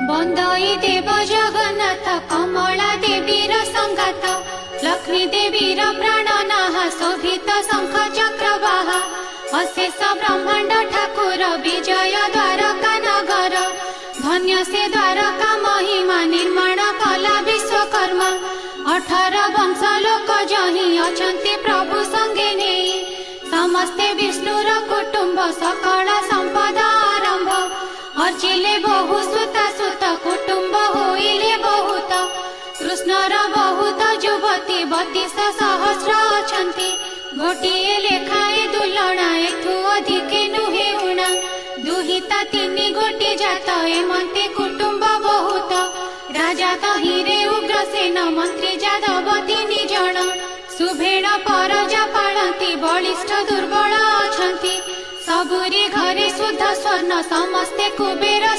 बंदई देव जगन्नाथ कमला देवीर संगात लक्ष्मी देवीर प्राणनाह शोभित शंख चक्रवाहा अशेष ब्रह्मांड ठाकुर विजय द्वारका नगर धन्य से द्वारका महिमा निर्माण कला विश्वकर्मा 18 वंश लोक जही अछंती प्रभु संगे नहीं समस्ते विष्णुर कुटुंब सकल संपदा आरंभ अर्जिले बहु सुत सुत कुटुंब होइले बहुत कृष्णर बहुत युवती 32 सहस्र अछंती गोटिए लेखाए दुलणा एथु अधिके नुहे उणा दुहिता 3 गोटी जात एमंते कुटुंब बहुत राजा तहिरे उग्रसेन मंत्री जादव 3 जन सुभेण परजा पालती बलिष्ठ दुर्बल अछंती सबुरी घरे शुद्ध स्वर्ण समस्ते कुबेर।